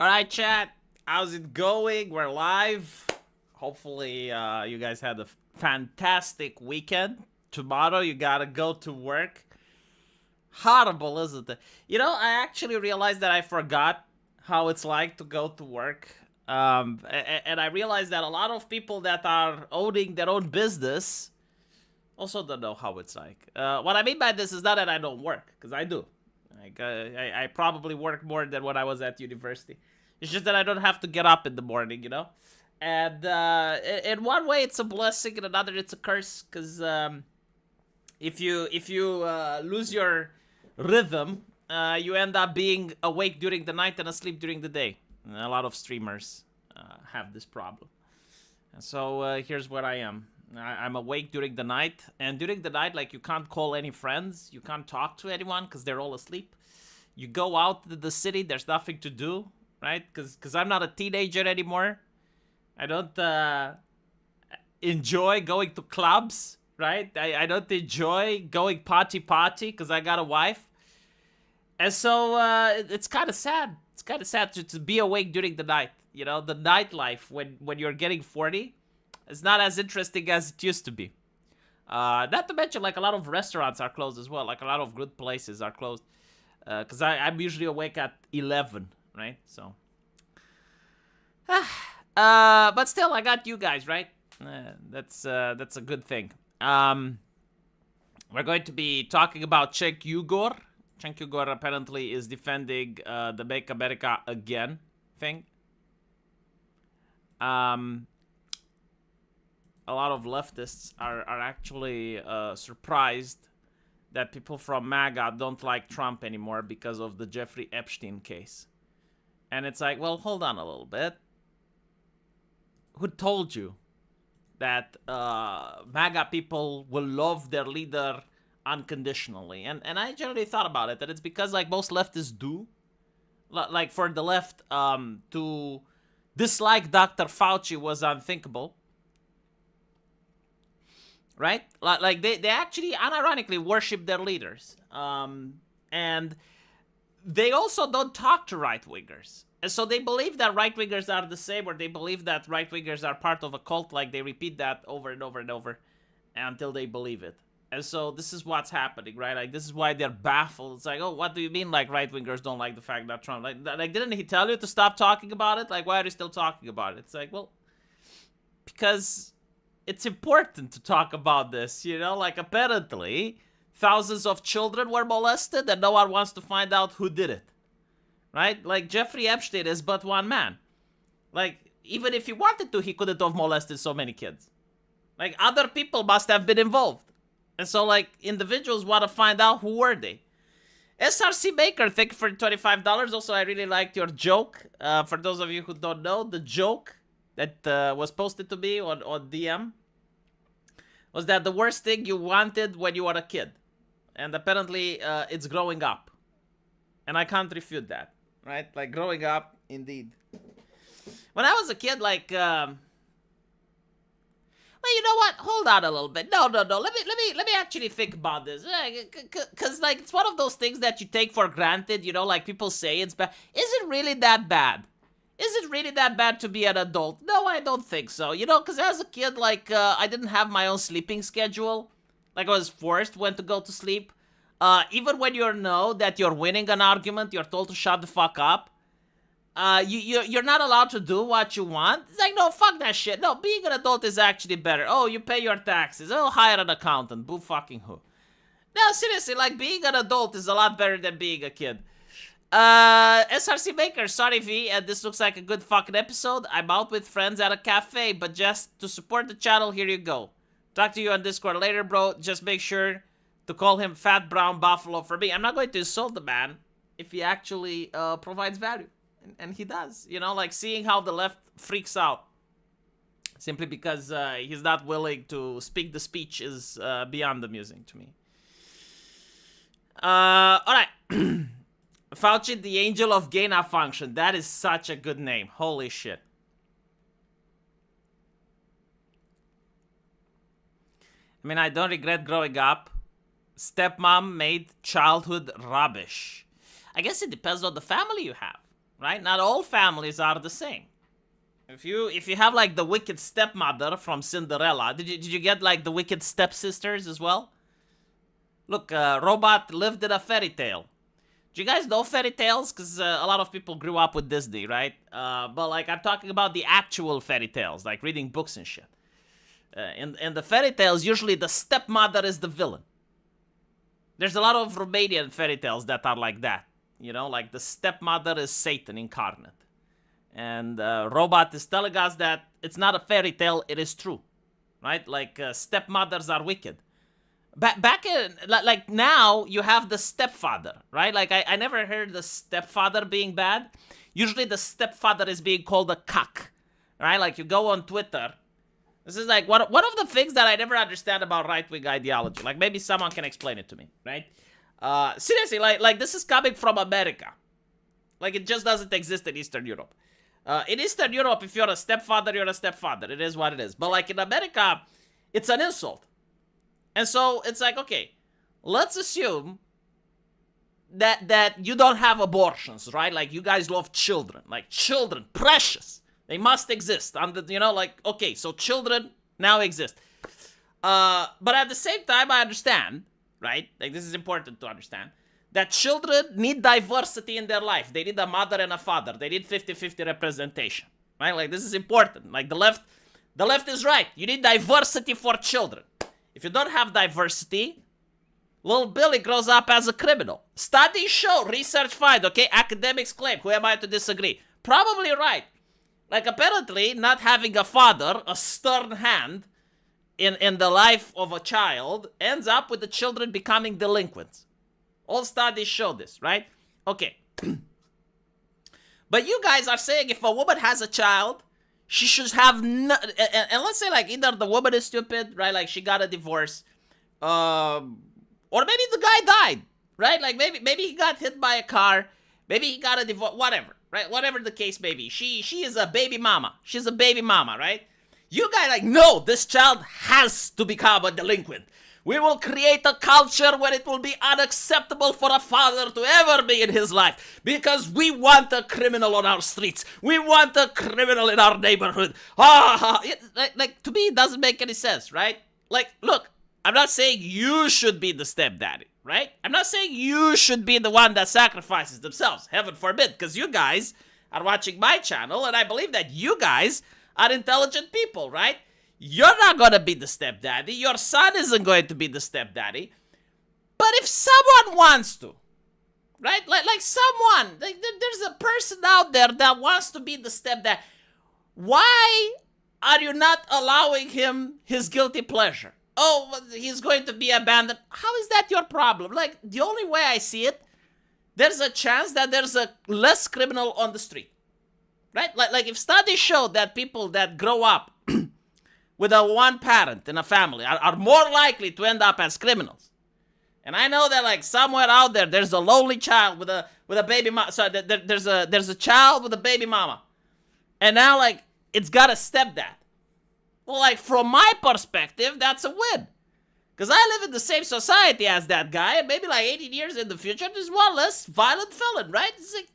All right, chat. How's it going? We're live. Hopefully, you guys had a fantastic weekend. Tomorrow, you gotta go to work. Horrible, isn't it? You know, I actually realized that I forgot how it's like to go to work. And I realized that a lot of people that are owning their own business also don't know how it's like. What I mean by this is not that I don't work, because I do. Like, I probably work more than when I was at university. It's just that I don't have to get up in the morning, you know? And in one way, it's a blessing. In another, it's a curse. Because if you lose your rhythm, you end up being awake during the night and asleep during the day. And a lot of streamers have this problem. And so here's what I am. I'm awake during the night, and during the night, like, you can't call any friends, you can't talk to anyone because they're all asleep. You go out to the city, there's nothing to do, right? Because I'm not a teenager anymore. I don't enjoy going to clubs, right? I don't enjoy going party because I got a wife. And so it's kind of sad. It's kind of sad to be awake during the night. You know, the nightlife when you're getting 40. It's not as interesting as it used to be. Not to mention, like, a lot of restaurants are closed as well. Like, a lot of good places are closed. Because I'm usually awake at 11, right? So. But still, I got you guys, right? That's a good thing. We're going to be talking about Cenk Uygur. Cenk Uygur apparently is defending the Make America Again thing. A lot of leftists are actually surprised that people from MAGA don't like Trump anymore because of the Jeffrey Epstein case. And it's like, well, hold on a little bit. Who told you that MAGA people will love their leader unconditionally? And I generally thought about it, that it's because, like, most leftists do. Like, for the left, to dislike Dr. Fauci was unthinkable. Right? Like, they actually, unironically, worship their leaders. And they also don't talk to right-wingers. And so they believe that right-wingers are the same, or they believe that right-wingers are part of a cult. Like, they repeat that over and over and over until they believe it. And so this is what's happening, right? Like, this is why they're baffled. It's like, oh, what do you mean, like, right-wingers don't like the fact that Trump... Like, didn't he tell you to stop talking about it? Like, why are you still talking about it? It's like, well, because it's important to talk about this, you know? Like, apparently, thousands of children were molested and no one wants to find out who did it. Right? Like, Jeffrey Epstein is but one man. Like, even if he wanted to, he couldn't have molested so many kids. Like, other people must have been involved. And so, like, individuals want to find out who were they. SRC Baker, thank you for $25. Also, I really liked your joke. For those of you who don't know, the joke that was posted to me on DM was that the worst thing you wanted when you were a kid. And apparently, it's growing up. And I can't refute that, right? Like, growing up, indeed. When I was a kid, like, well, you know what? Hold on a little bit. No. Let me actually think about this. Cause, like, it's one of those things that you take for granted. You know, like, people say it's bad. Is it really that bad? Is it really that bad to be an adult? No, I don't think so. You know, because as a kid, like, I didn't have my own sleeping schedule. Like, I was forced when to go to sleep. Even when you know that you're winning an argument, you're told to shut the fuck up. You're not allowed to do what you want. It's like, no, fuck that shit. No, being an adult is actually better. Oh, you pay your taxes. Oh, hire an accountant. Boo fucking who. No, seriously, like, being an adult is a lot better than being a kid. SRC Baker, sorry V, this looks like a good fucking episode. I'm out with friends at a cafe, but just to support the channel, here you go. Talk to you on Discord later, bro. Just make sure to call him Fat Brown Buffalo for me. I'm not going to insult the man if he actually provides value. And he does. You know, like, seeing how the left freaks out simply because he's not willing to speak the speech is beyond amusing to me. Alright. Fauci, the angel of gain of function. That is such a good name. Holy shit. I mean, I don't regret growing up. Stepmom made childhood rubbish. I guess it depends on the family you have. right? Not all families are the same. If you have like the wicked stepmother from Cinderella, did you get like the wicked stepsisters as well? Look, Robot lived in a fairy tale. Do you guys know fairy tales? Because a lot of people grew up with Disney, right? But like I'm talking about the actual fairy tales, like reading books and shit. In the fairy tales, usually the stepmother is the villain. There's a lot of Romanian fairy tales that are like that. You know, like the stepmother is Satan incarnate. And Robot is telling us that it's not a fairy tale, it is true. Right? Like stepmothers are wicked. Back in, like now, you have the stepfather, right? Like I never heard the stepfather being bad. Usually the stepfather is being called a cuck, right? Like you go on Twitter. This is like one of the things that I never understand about right-wing ideology. Like maybe someone can explain it to me, right? Seriously, like this is coming from America. Like it just doesn't exist in Eastern Europe. In Eastern Europe, if you're a stepfather, you're a stepfather. It is what it is. But like in America, it's an insult. And so it's like, okay, let's assume that you don't have abortions, right? Like you guys love children. Like children, precious. They must exist. Like, okay, so children now exist. But at the same time, I understand, right? Like this is important to understand, that children need diversity in their life. They need a mother and a father. They need 50-50 representation, right? Like this is important. Like the left is right. You need diversity for children. If you don't have diversity, little Billy grows up as a criminal. Studies show, research find, okay? Academics claim. Who am I to disagree? Probably right. Like apparently, not having a father, a stern hand in the life of a child, ends up with the children becoming delinquents. All studies show this, right? Okay. But you guys are saying if a woman has a child, she should have and let's say like either the woman is stupid, right? Like she got a divorce, or maybe the guy died, right? Like maybe he got hit by a car, maybe he got a divorce, whatever, right? Whatever the case may be, she is a baby mama. She's a baby mama, right? You guys like, no, this child has to become a delinquent. We will create a culture where it will be unacceptable for a father to ever be in his life because we want a criminal on our streets. We want a criminal in our neighborhood. Like to me, it doesn't make any sense, right? Like, look, I'm not saying you should be the stepdaddy, right? I'm not saying you should be the one that sacrifices themselves. Heaven forbid, because you guys are watching my channel, and I believe that you guys are intelligent people, right? You're not going to be the stepdaddy. Your son isn't going to be the stepdaddy. But if someone wants to, right? Like someone, like there's a person out there that wants to be the stepdad. Why are you not allowing him his guilty pleasure? Oh, he's going to be abandoned. How is that your problem? Like, the only way I see it, there's a chance that there's a less criminal on the street, right? Like if studies show that people that grow up with a one parent in a family are more likely to end up as criminals. And I know that like somewhere out there, there's a lonely child with a baby mama. So there's a child with a baby mama. And now like it's got a stepdad. Well, like from my perspective, that's a win. Because I live in the same society as that guy, and maybe like 18 years in the future, there's one less violent felon, right? It's like,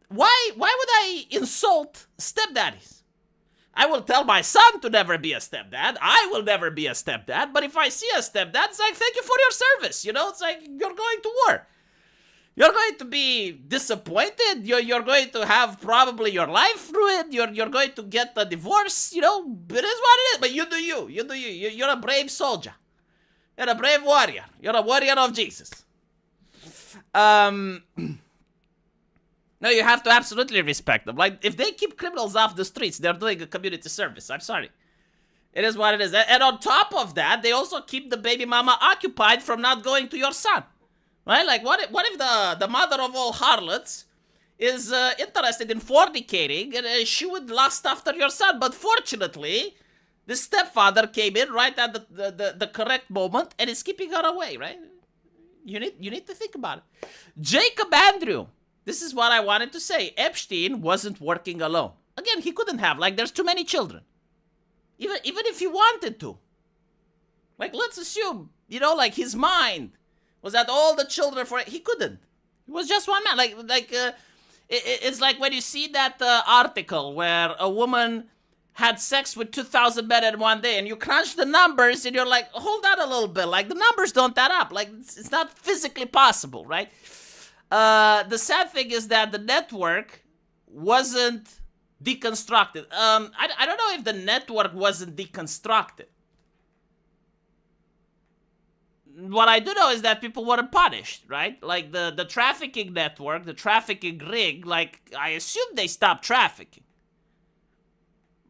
why would I insult stepdaddies? I will tell my son to never be a stepdad. I will never be a stepdad. But if I see a stepdad, it's like, thank you for your service. You know, it's like, you're going to war. You're going to be disappointed. You're going to have probably your life ruined. You're going to get a divorce. You know, it is what it is. But you do you. You do you. You're a brave soldier. You're a brave warrior. You're a warrior of Jesus. No, you have to absolutely respect them. Like, if they keep criminals off the streets, they're doing a community service. I'm sorry. It is what it is. And on top of that, they also keep the baby mama occupied from not going to your son. Right? Like, what if the mother of all harlots is interested in fornicating and she would lust after your son? But fortunately, the stepfather came in right at the correct moment and is keeping her away, right? You need to think about it. Jacob Andrew. This is what I wanted to say. Epstein wasn't working alone. Again, he couldn't have. Like, there's too many children. Even if he wanted to. Like, let's assume, you know, like his mind was that all the children for... He couldn't. He was just one man. It's like when you see that article where a woman had sex with 2,000 men in one day, and you crunch the numbers, and you're like, hold on a little bit. Like, the numbers don't add up. Like, it's not physically possible, right? The sad thing is that the network wasn't deconstructed. I don't know if the network wasn't deconstructed. What I do know is that people weren't punished, right? Like the trafficking network, the trafficking ring, like, I assume they stopped trafficking.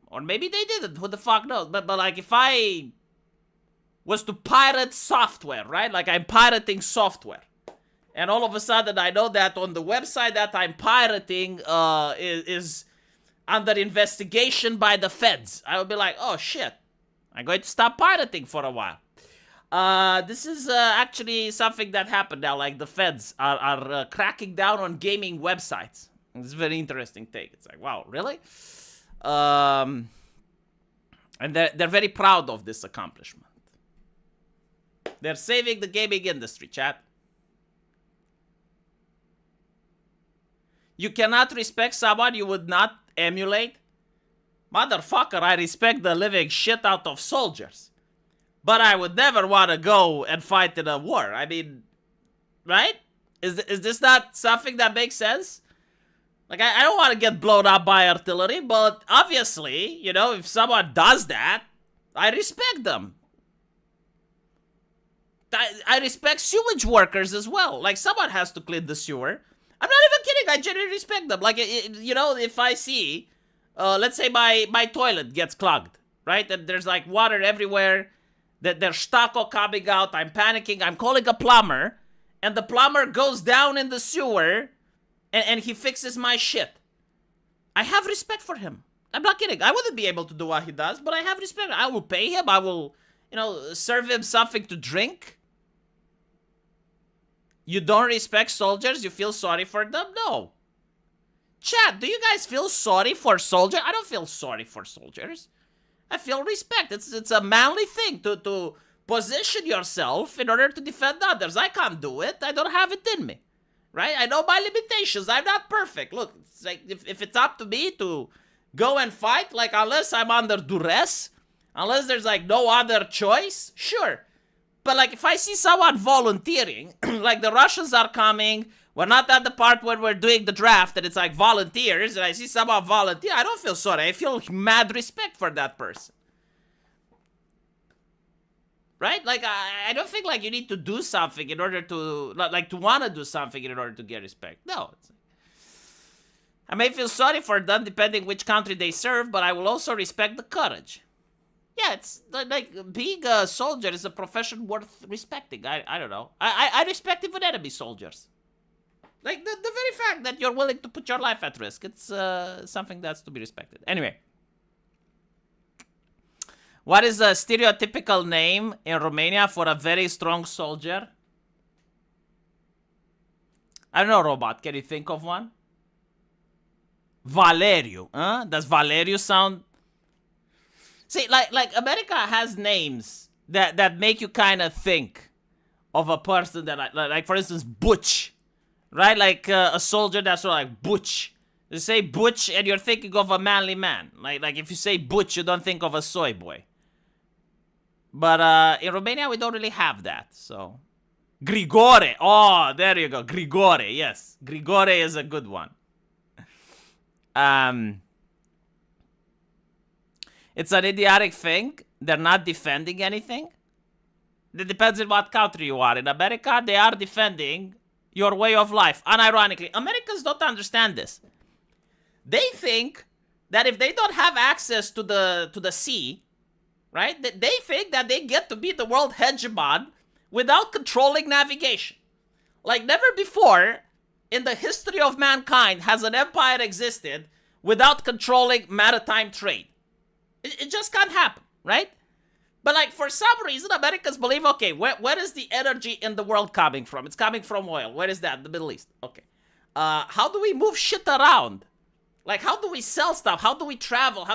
Or maybe they didn't, who the fuck knows? But like, if I was to pirate software, right? Like, I'm pirating software. And all of a sudden I know that on the website that I'm pirating is under investigation by the feds. I would be like, oh shit, I'm going to stop pirating for a while. This is actually something that happened now. Like, the feds are cracking down on gaming websites. It's a very interesting thing. It's like, wow, really? And they're very proud of this accomplishment. They're saving the gaming industry, chat. You cannot respect someone you would not emulate? Motherfucker, I respect the living shit out of soldiers. But I would never want to go and fight in a war. I mean, right? Is this not something that makes sense? Like, I don't want to get blown up by artillery, but obviously, you know, if someone does that, I respect them. I respect sewage workers as well. Like, someone has to clean the sewer. I'm not even kidding. I genuinely respect them. Like, you know, if I see, let's say my toilet gets clogged, right? And there's like water everywhere. That there's stucco coming out. I'm panicking. I'm calling a plumber. And the plumber goes down in the sewer and he fixes my shit. I have respect for him. I'm not kidding. I wouldn't be able to do what he does, but I have respect. I will pay him. I will, you know, serve him something to drink. You don't respect soldiers? You feel sorry for them? No. Chat, do you guys feel sorry for soldiers? I don't feel sorry for soldiers. I feel respect. It's a manly thing to position yourself in order to defend others. I can't do it. I don't have it in me. Right? I know my limitations. I'm not perfect. Look, it's like if it's up to me to go and fight, like, unless I'm under duress, unless there's like no other choice, sure. But like, if I see someone volunteering, like the Russians are coming, we're not at the part where we're doing the draft and it's like volunteers, and I see someone volunteer, I don't feel sorry. I feel mad respect for that person. Right? Like, I don't think like you need to do something in order to, like to want to do something in order to get respect. No. I may feel sorry for them depending which country they serve, but I will also respect the courage. Yeah, it's like being a soldier is a profession worth respecting. I don't know. I respect even enemy soldiers. Like, the very fact that you're willing to put your life at risk, it's something that's to be respected. Anyway. What is a stereotypical name in Romania for a very strong soldier? I don't know, Robot. Can you think of one? Valeriu. Huh? Does Valeriu sound... See, like America has names that make you kind of think of a person that, like for instance, Butch. Right? Like a soldier that's sort of like Butch. You say Butch and you're thinking of a manly man. Like if you say Butch, you don't think of a soy boy. But in Romania, we don't really have that, so... Grigore. Oh, there you go. Grigore, yes. Grigore is a good one. It's an idiotic thing. They're not defending anything. It depends on what country you are. In America, they are defending your way of life. Unironically, Americans don't understand this. They think that if they don't have access to the sea... Right? They think that they get to be the world hegemon without controlling navigation. Like, never before in the history of mankind has an empire existed without controlling maritime trade. It just can't happen, right? But like, for some reason, Americans believe, okay, where is the energy in the world coming from? It's coming from oil. Where is that? The Middle East. Okay. How do we move shit around? Like, how do we sell stuff? How do we travel?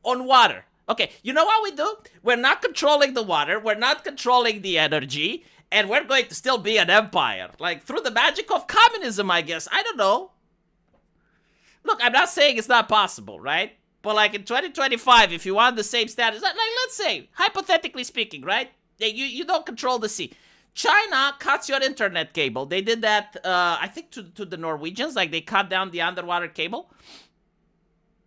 On water. Okay, you know what we do? We're not controlling the water, we're not controlling the energy, and we're going to still be an empire. Like, through the magic of communism, I guess. I don't know. look, I'm not saying it's not possible, right? But like in 2025, if you want the same status, like let's say, hypothetically speaking, right? You don't control the sea. China cuts your internet cable. They did that, I think, to the Norwegians. Like, they cut down the underwater cable.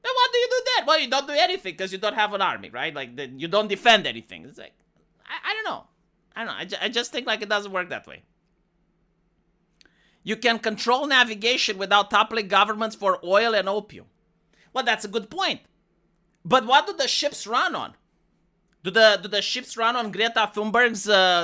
Then why do you do that? Well, you don't do anything because you don't have an army, right? Like, you don't defend anything. It's like, I don't know. I just think, like, it doesn't work that way. You can control navigation without toppling governments for oil and opium. Well, that's a good point. But what do the ships run on? Do the ships run on Greta Thunberg's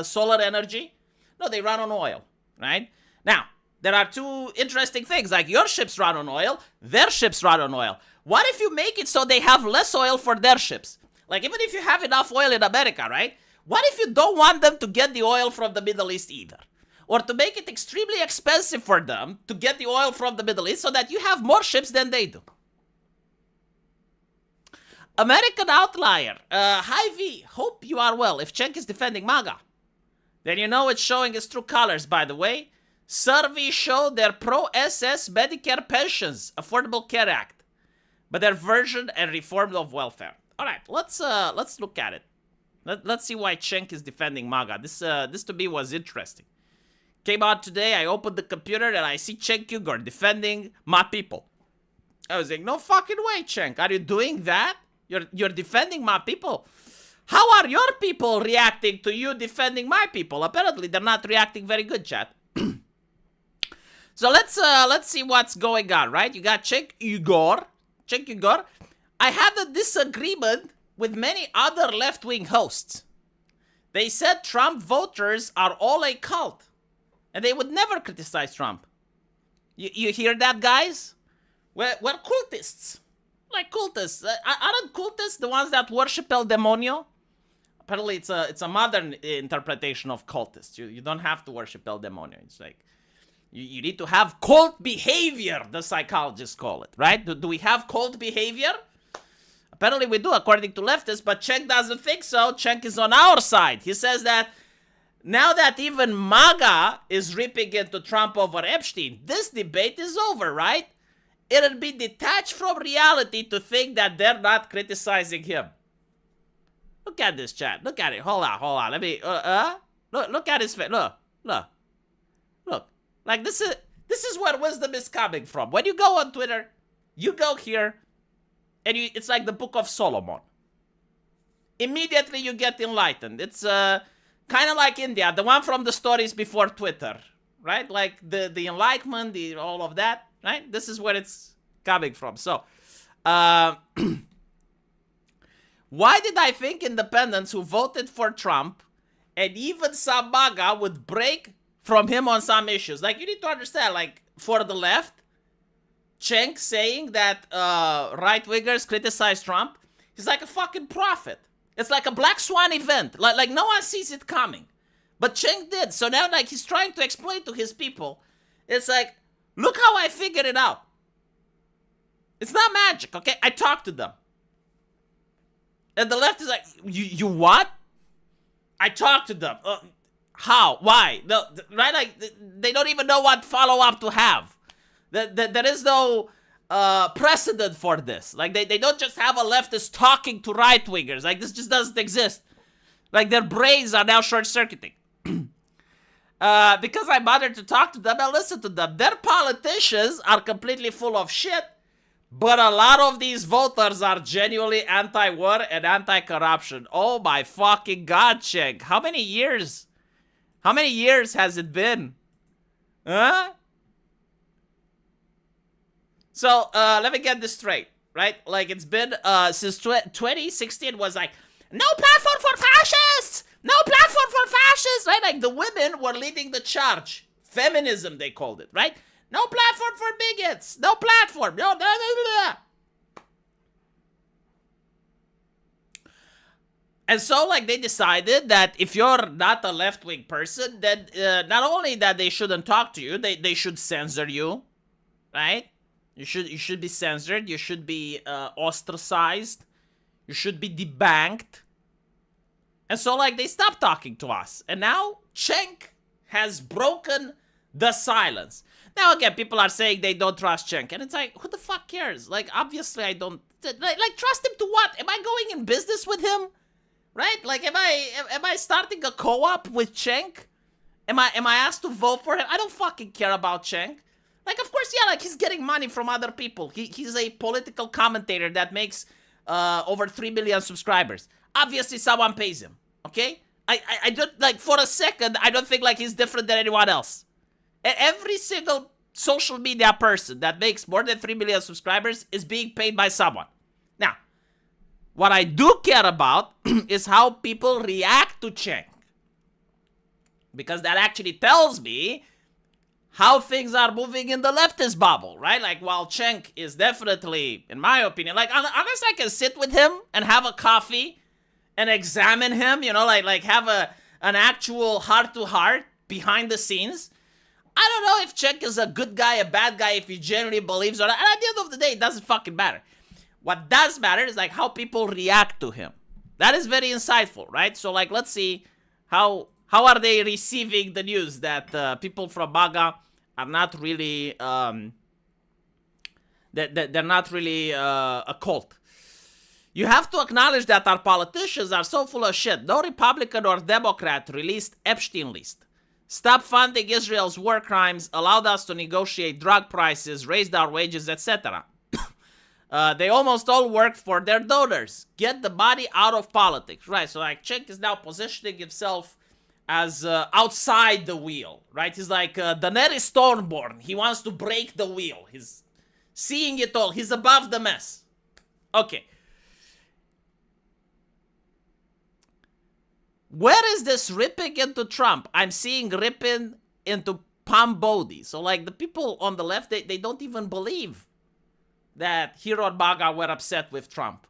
solar energy? No, they run on oil, right? Now, there are two interesting things. Like, your ships run on oil, their ships run on oil. What if you make it so they have less oil for their ships? Like, even if you have enough oil in America, right? What if you don't want them to get the oil from the Middle East either? Or to make it extremely expensive for them to get the oil from the Middle East so that you have more ships than they do. American outlier. Hi V, hope you are well. If Cenk is defending MAGA, then you know it's showing its true colors, by the way. Surveys show they're pro-SS Medicare pensions, Affordable Care Act, but their version and reform of welfare. All right, let's look at it. Let's see why Cenk is defending MAGA. This to me was interesting. Came out today, I opened the computer and I see Cenk Uygur defending my people. I was like, no fucking way, Cenk. Are you doing that? You're defending my people. How are your people reacting to you defending my people? Apparently, they're not reacting very good, chat. So let's see what's going on, right? You got Cenk Uygur. Cenk Uygur. I had a disagreement with many other left-wing hosts. They said Trump voters are all a cult, and they would never criticize Trump. You hear that, guys? We're cultists. Like cultists. Aren't cultists the ones that worship El Demonio? Apparently, it's a modern interpretation of cultists. You don't have to worship El Demonio. It's like, you need to have cult behavior, the psychologists call it, right? Do we have cult behavior? Apparently we do, according to leftists, but Cenk doesn't think so. Cenk is on our side. He says that now that even MAGA is ripping into Trump over Epstein, this debate is over, right? It'll be detached from reality to think that they're not criticizing him. Look at this, chat. Look at it. Hold on. Let me, look at his face. Look. Like, this is where wisdom is coming from. When you go on Twitter, you go here, and it's like the Book of Solomon. Immediately you get enlightened. It's kind of like India, the one from the stories before Twitter, right? Like the Enlightenment, all of that. Right? This is where it's coming from. So, why did I think independents who voted for Trump and even some MAGA would break from him on some issues? Like, you need to understand, like, for the left, Cenk saying that right-wingers criticize Trump, he's like a fucking prophet. It's like a black swan event. Like no one sees it coming. But Cenk did. So now, like, he's trying to explain to his people, it's like, look how I figured it out. It's not magic, okay? I talked to them. And the left is like, you what? I talked to them. How? Why? No, right? Like, they don't even know what follow-up to have. There is no precedent for this. Like, they don't just have a leftist talking to right-wingers. Like, this just doesn't exist. Like, their brains are now short-circuiting. Because I bothered to talk to them and listen to them. Their politicians are completely full of shit, but a lot of these voters are genuinely anti-war and anti-corruption. Oh my fucking god, Cenk. How many years? How many years has it been? Huh? So, let me get this straight, right? Like, it's been, since 2016 was like, no platform for fascists! No platform for fascists, right? Like, the women were leading the charge. Feminism, they called it, right? No platform for bigots. No platform. No, blah, blah, blah. And so, like, they decided that if you're not a left-wing person, then not only that they shouldn't talk to you, they should censor you, right? You should be censored. You should be ostracized. You should be debanked. And so, like, they stopped talking to us. And now Cenk has broken The silence. Now again, people are saying they don't trust Cenk, and it's like, who the fuck cares? Like, obviously I don't. Like, trust him to what? Am I going in business with him? Right? Like, am I starting a co-op with Cenk? Am I asked to vote for him? I don't fucking care about Cenk. Like, of course, yeah, like, he's getting money from other people. He's a political commentator that makes over 3 million subscribers. Obviously, someone pays him, okay? I don't, like, for a second, I don't think, like, he's different than anyone else. And every single social media person that makes more than 3 million subscribers is being paid by someone. Now, what I do care about is how people react to Cenk. Because that actually tells me how things are moving in the leftist bubble, right? Like, while Cenk is definitely, in my opinion, like, unless I can sit with him and have a coffee and examine him, you know, like have an actual heart-to-heart behind the scenes, I don't know if Cenk is a good guy, a bad guy, if he genuinely believes or not. And at the end of the day, it doesn't fucking matter. What does matter is, like, how people react to him. That is very insightful, right? So, like, let's see how are they receiving the news that people from MAGA are not really, they're not really a cult. You have to acknowledge that our politicians are so full of shit. No Republican or Democrat released Epstein list. Stop funding Israel's war crimes, allowed us to negotiate drug prices, raised our wages, etc. They almost all worked for their donors. Get the body out of politics. Right, so like Cenk is now positioning himself as outside the wheel, right? He's like Daenerys Stormborn. He wants to break the wheel. He's seeing it all. He's above the mess. Okay. Where is this ripping into Trump? I'm seeing ripping into Pam Bodie. So, like, the people on the left, they don't even believe that Hero and MAGA were upset with Trump.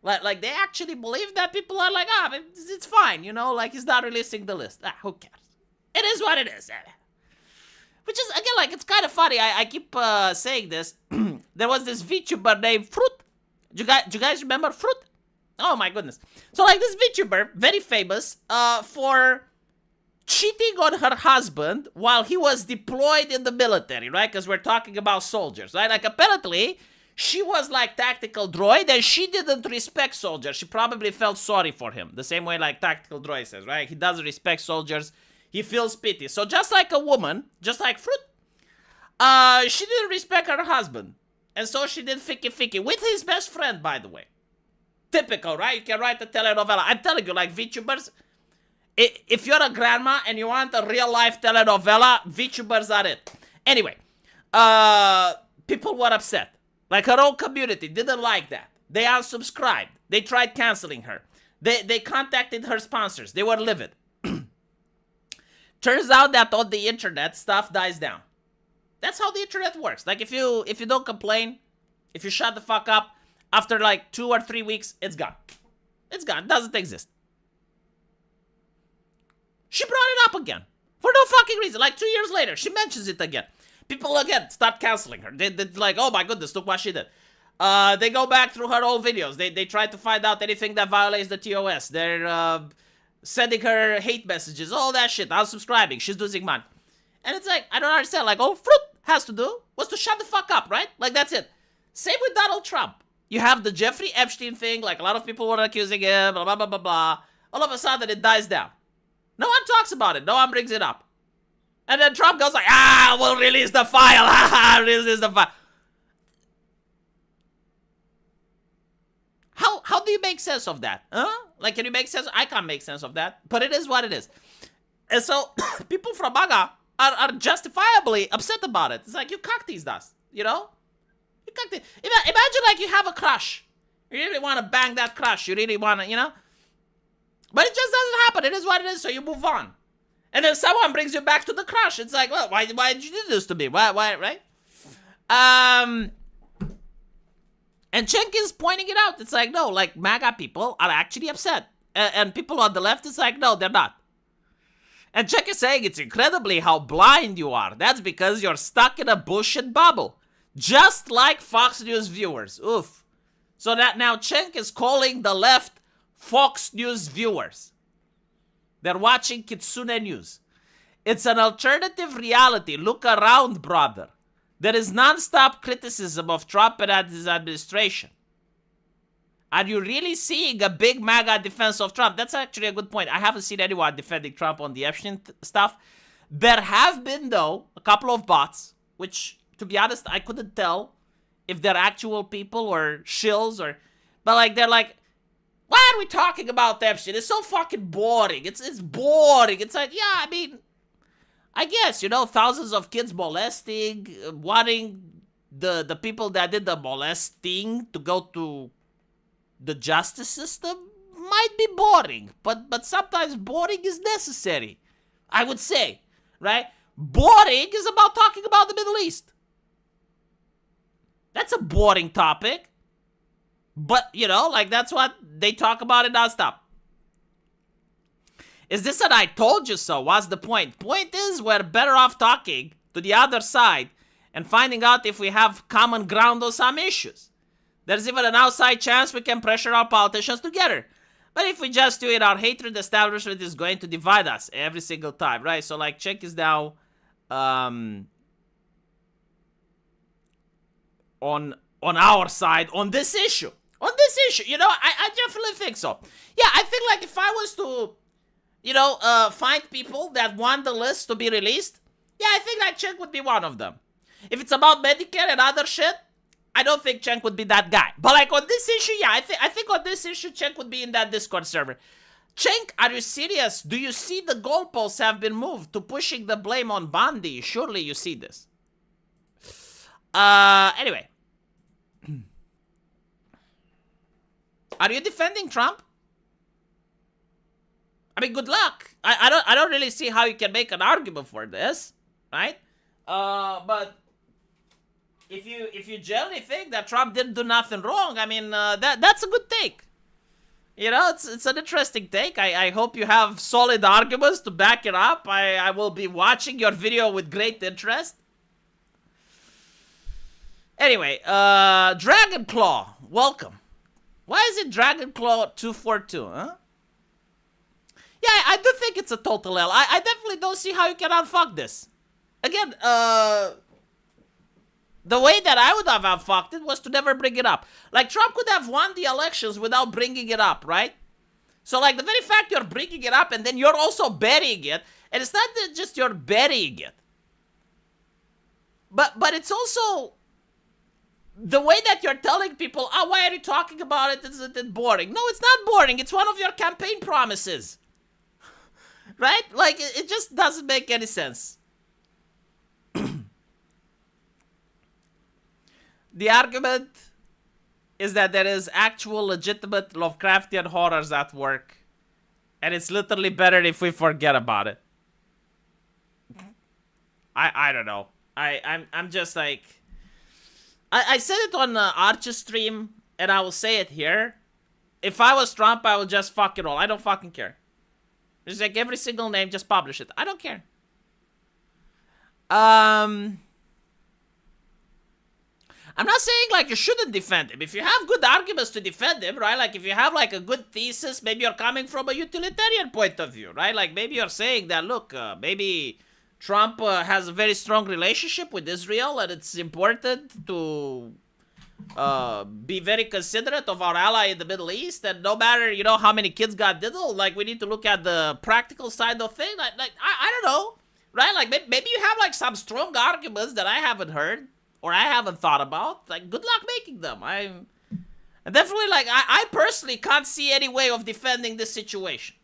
Like, they actually believe that people are like, it's fine, you know? Like, he's not releasing the list. Who cares? It is what it is. Which is, again, like, it's kind of funny. I keep saying this. There was this VTuber named Fruit. Do you guys remember Fruit? Oh my goodness. So, like, this VTuber, very famous, for cheating on her husband while he was deployed in the military, right? Because we're talking about soldiers, right? Like, apparently, she was like tactical droid and she didn't respect soldiers. She probably felt sorry for him. The same way like tactical droid says, right? He doesn't respect soldiers. He feels pity. So just like a woman, just like Fruit, she didn't respect her husband. And so she did ficky with his best friend, by the way. Typical, right? You can write a telenovela. I'm telling you, like, VTubers, if you're a grandma and you want a real-life telenovela, VTubers are it. Anyway, people were upset. Like, her own community didn't like that. They unsubscribed. They tried canceling her. They contacted her sponsors. They were livid. Turns out that on the internet, stuff dies down. That's how the internet works. Like, if you don't complain, if you shut the fuck up, after like 2 or 3 weeks, it's gone. It's gone. It doesn't exist. She brought it up again. For no fucking reason. Like 2 years later, she mentions it again. People again start canceling her. They're like, oh my goodness, look what she did. They go back through her old videos. They try to find out anything that violates the TOS. They're sending her hate messages, all that shit. Unsubscribing. She's losing money. And it's like, I don't understand. Like, all Fruit has to do was to shut the fuck up, right? Like, that's it. Same with Donald Trump. You have the Jeffrey Epstein thing, like a lot of people were accusing him, blah, blah, blah, blah, blah. All of a sudden, it dies down. No one talks about it. No one brings it up. And then Trump goes like, we'll release the file. Release the file. How do you make sense of that? Huh? Like, can you make sense? I can't make sense of that. But it is what it is. And so, people from MAGA are justifiably upset about it. It's like, you cock these dust, you know? Imagine like you have a crush. You really want to bang that crush. You really want to, you know? But it just doesn't happen. It is what it is, so you move on. And then someone brings you back to the crush. It's like, well, why did you do this to me? Why, right? And Cenk is pointing it out. It's like, no, like, MAGA people are actually upset. And people on the left is like, no, they're not. And Cenk is saying it's incredibly how blind you are. That's because you're stuck in a bullshit bubble. Just like Fox News viewers. Oof. So that now Cenk is calling the left Fox News viewers. They're watching Kitsune News. It's an alternative reality. Look around, brother. There is non-stop criticism of Trump and his administration. Are you really seeing a big MAGA defense of Trump? That's actually a good point. I haven't seen anyone defending Trump on the Epstein stuff. There have been, though, a couple of bots, which, to be honest, I couldn't tell if they're actual people or shills or... But, like, they're like, why are we talking about Epstein? It's so fucking boring. It's boring. It's like, yeah, I mean, I guess, you know, thousands of kids molesting, wanting the people that did the molesting to go to the justice system might be boring, but sometimes boring is necessary, I would say, right? Boring is about talking about the Middle East. That's a boring topic, but, you know, like, that's what they talk about it nonstop. Is this an I told you so? What's the point? Point is, we're better off talking to the other side and finding out if we have common ground on some issues. There's even an outside chance we can pressure our politicians together. But if we just do it, our hatred establishment is going to divide us every single time, right? So, like, Cenk is now on our side on this issue. On this issue, you know, I definitely think so. Yeah, I think, like, if I was to, you know, find people that want the list to be released, yeah, I think that Cenk would be one of them. If it's about Medicare and other shit, I don't think Cenk would be that guy. But, like, on this issue, yeah, I think on this issue, Cenk would be in that Discord server. Cenk, are you serious? Do you see the goalposts have been moved to pushing the blame on Bundy? Surely you see this. Anyway. Are you defending Trump? I mean, good luck. I don't really see how you can make an argument for this, right? But if you generally think that Trump didn't do nothing wrong, I mean, that's a good take. You know, it's an interesting take. I hope you have solid arguments to back it up. I will be watching your video with great interest. Anyway, Dragonclaw, welcome. Why is it Dragonclaw 242, huh? Yeah, I do think it's a total L. I definitely don't see how you can unfuck this. Again, the way that I would have unfucked it was to never bring it up. Like, Trump could have won the elections without bringing it up, right? So, like, the very fact you're bringing it up and then you're also burying it, and it's not that just you're burying it. But it's also the way that you're telling people, oh, why are you talking about it? Isn't it boring? No, it's not boring. It's one of your campaign promises. Right? Like, it just doesn't make any sense. The argument is that there is actual legitimate Lovecraftian horrors at work. And it's literally better if we forget about it. I don't know. I'm just like... I said it on Arch's stream, and I will say it here. If I was Trump, I would just fuck it all. I don't fucking care. Just like every single name, just publish it. I don't care. I'm not saying, like, you shouldn't defend him. If you have good arguments to defend him, right? Like, if you have, like, a good thesis, maybe you're coming from a utilitarian point of view, right? Like, maybe you're saying that, look, maybe Trump has a very strong relationship with Israel, and it's important to be very considerate of our ally in the Middle East, and no matter, you know, how many kids got diddled, like, we need to look at the practical side of things. Like I don't know, right? Like, maybe you have, like, some strong arguments that I haven't heard, or I haven't thought about. Like, good luck making them. I'm definitely, like, I personally can't see any way of defending this situation,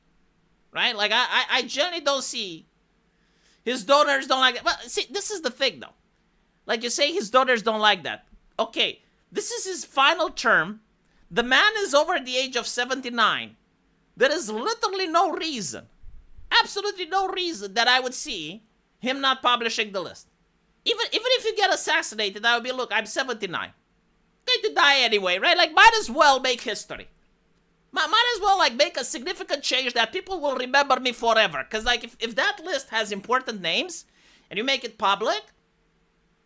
right? Like, I generally don't see. His donors don't like it. Well, see, this is the thing, though. Like, you say his donors don't like that. Okay, this is his final term. The man is over the age of 79. There is literally no reason, absolutely no reason that I would see him not publishing the list. Even if you get assassinated, I would be, look, I'm 79. Going to die anyway, right? Like, might as well make history. Might as well, like, make a significant change that people will remember me forever. Because, like, if that list has important names, and you make it public,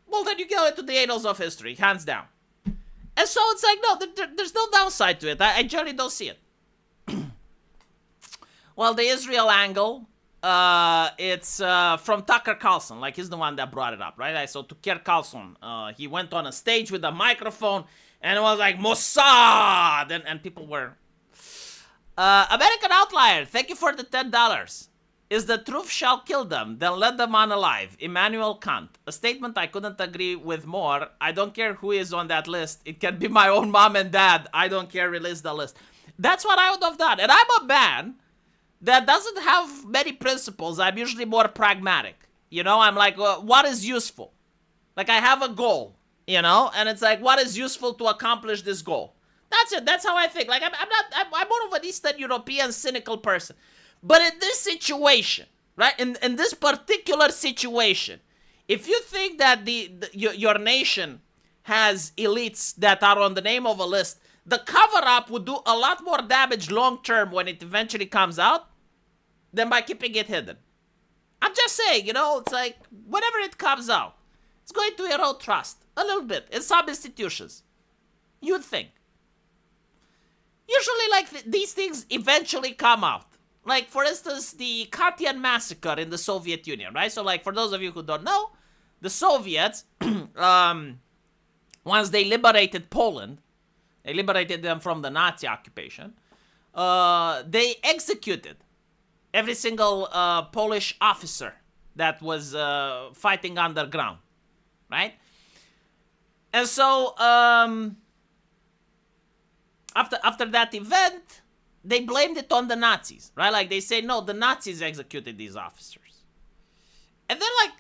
well, then you go into the annals of history, hands down. And so it's like, no, there's no downside to it. I generally don't see it. Well, the Israel angle, It's from Tucker Carlson. Like, he's the one that brought it up, right? So Tucker Carlson, he went on a stage with a microphone and it was like Mossad, and people were American Outlier. Thank you for the $10. Is the truth shall kill them, then let them unalive. Immanuel Kant. A statement I couldn't agree with more. I don't care who is on that list. It can be my own mom and dad. I don't care. Release the list. That's what I would have done. And I'm a man that doesn't have many principles. I'm usually more pragmatic. You know, I'm like, what is useful? Like, I have a goal, you know, and it's like, what is useful to accomplish this goal? That's it. That's how I think. Like, I'm more of an Eastern European cynical person. But in this situation, right, in this particular situation, if you think that your nation has elites that are on the name of a list, the cover-up would do a lot more damage long-term when it eventually comes out than by keeping it hidden. I'm just saying, you know, it's like, whenever it comes out, it's going to erode trust a little bit in some institutions. You'd think. Usually, like, these things eventually come out. Like, for instance, the Katyn massacre in the Soviet Union, right? So, like, for those of you who don't know, the Soviets, once they liberated Poland, they liberated them from the Nazi occupation, they executed every single Polish officer that was fighting underground, right? And so, after that event, they blamed it on the Nazis, right? Like, they say, no, the Nazis executed these officers. And then, like,